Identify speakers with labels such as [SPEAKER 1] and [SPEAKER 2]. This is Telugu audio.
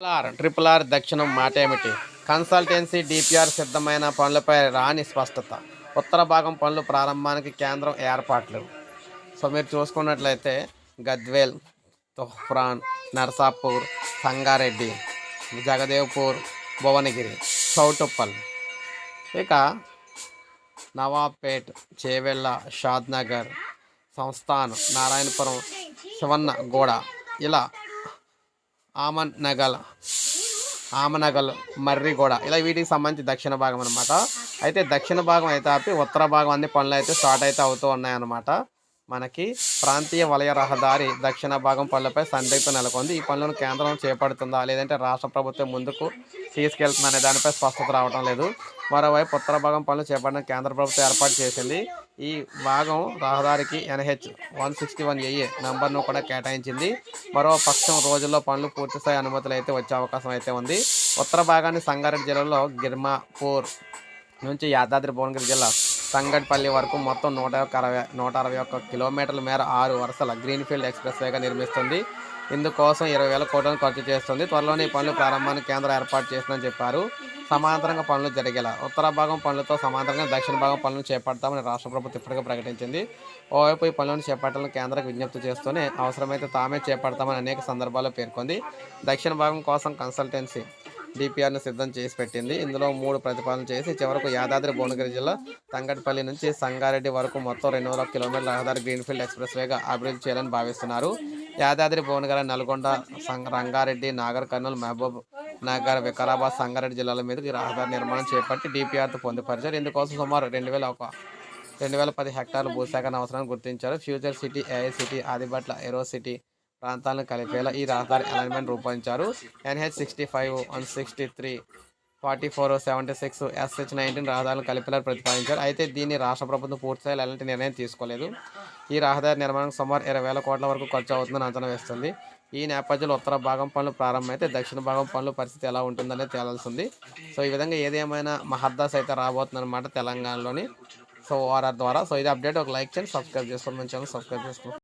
[SPEAKER 1] ట్రిపుల్ ఆర్ దక్షిణం మాటేమిటి? కన్సల్టెన్సీ డిపిఆర్ సిద్ధమైన పనులపై రాని స్పష్టత. ఉత్తర భాగం పనులు ప్రారంభానికి కేంద్రం ఏర్పాట్లు. సో మీరు చూసుకున్నట్లయితే గద్వేల్, తుఫ్రాన్, నర్సాపూర్, సంగారెడ్డి, జగదేవ్పూర్, భువనగిరి, చౌటుప్పల్, ఇక నవాబ్పేట్, చేవెళ్ళ, షాద్నగర్, సంస్థాన్, నారాయణపురం, శివన్నగూడ, ఇలా ఆమనగల్, మర్రిగూడ, ఇలా వీటికి సంబంధించి దక్షిణ భాగం అనమాట. అయితే దక్షిణ భాగం అయితే ఆపి ఉత్తర భాగం అన్ని పనులు అయితే స్టార్ట్ అయితే అవుతూ ఉన్నాయన్నమాట. మనకి ప్రాంతీయ వలయ రహదారి దక్షిణ భాగం పనులపై సందిగ్ధత నెలకొంది. ఈ పనులను కేంద్రం చేపడుతుందా లేదంటే రాష్ట్ర ప్రభుత్వం ముందుకు తీసుకెళ్తుందనే దానిపై స్పష్టత రావడం లేదు. మరోవైపు ఉత్తర భాగం పనులు చేపట్టిన కేంద్ర ప్రభుత్వం ఏర్పాటు చేసింది. ఈ భాగం రహదారికి NH 161AA నంబర్ను కూడా కేటాయించింది. మరో పక్షం రోజుల్లో పనులు పూర్తిస్థాయి అనుమతులు అయితే వచ్చే అవకాశం అయితే ఉంది. ఉత్తర భాగాన్ని సంగారెడ్డి జిల్లాలో గిర్మాపూర్ నుంచి యాదాద్రి భువనగిరి జిల్లా సంగడ్పల్లి వరకు మొత్తం 161 కిలోమీటర్ల మేర 6 వరుసల గ్రీన్ఫీల్డ్ ఎక్స్ప్రెస్ వేగా నిర్మిస్తుంది. ఇందుకోసం 20,000 కోట్లను ఖర్చు చేస్తుంది. త్వరలోనే ఈ పనులు ప్రారంభానికి కేంద్రం ఏర్పాటు చేస్తుందని చెప్పారు. సమాంతరంగా పనులు జరిగేలా ఉత్తర భాగం పనులతో సమాంతరంగా దక్షిణ భాగం పనులను చేపడతామని రాష్ట్ర ప్రభుత్వం ఇప్పటికే ప్రకటించింది. ఓవైపు ఈ పనులను చేపట్టాలని కేంద్రానికి విజ్ఞప్తి చేస్తూనే అవసరమైతే తామే చేపడతామని అనేక సందర్భాల్లో పేర్కొంది. దక్షిణ భాగం కోసం కన్సల్టెన్సీ డిపిఆర్ను సిద్ధం చేసి పెట్టింది. ఇందులో 3 ప్రతిపాదన చేసి చివరకు యాదాద్రి భువనగిరి జిల్లా తంగడ్పల్లి నుంచి సంగారెడ్డి వరకు మొత్తం 200 కిలోమీటర్ల రహదారి గ్రీన్ఫీల్డ్ ఎక్స్ప్రెస్ వేగా అభివృద్ధి చేయాలని భావిస్తున్నారు. యాదాద్రి భువనగిరి, నల్గొండ, రంగారెడ్డి, నాగర్ కర్నూలు, మహబూబ్ నగర్, వికారాబాద్, సంగారెడ్డి జిల్లాల మీదకి రహదారి నిర్మాణం చేపట్టి డిపిఆర్తో పొందుపరిచారు. ఇందుకోసం సుమారు 2010 హెక్టార్ల భూసేకరణ అవసరాన్ని గుర్తించారు. Future City, AI City, Adibatla, Aero City ప్రాంతాలను కలిపేలా ఈ రహదారి అలైన్మెంట్ రూపొందించారు. NH 65, 163, 44, 76, SH 19 రహదారులను కలిపేలా ప్రతిపాదించారు. అయితే దీన్ని రాష్ట్ర ప్రభుత్వం పూర్తిస్థాయిలో ఎలాంటి నిర్ణయం తీసుకోలేదు. ఈ రహదారి నిర్మాణానికి సుమారు 20,000 కోట్ల వరకు ఖర్చు అవుతుందని అంచనా వేస్తుంది. ఈ నేపథ్యంలో ఉత్తర భాగం పనులు ప్రారంభమైతే దక్షిణ భాగం పనుల పరిస్థితి ఎలా ఉంటుందనేది తేలాల్సింది. సో ఈ విధంగా ఏదేమైనా మహద్దాస్ అయితే రాబోతుందన్నమాట తెలంగాణలోని. సో ORR ద్వారా. సో ఇది అప్డేట్. ఒక లైక్ చేయండి, సబ్స్క్రైబ్ చేసుకోండి, మంచి ఛానల్ సబ్స్క్రైబ్ చేసుకోండి.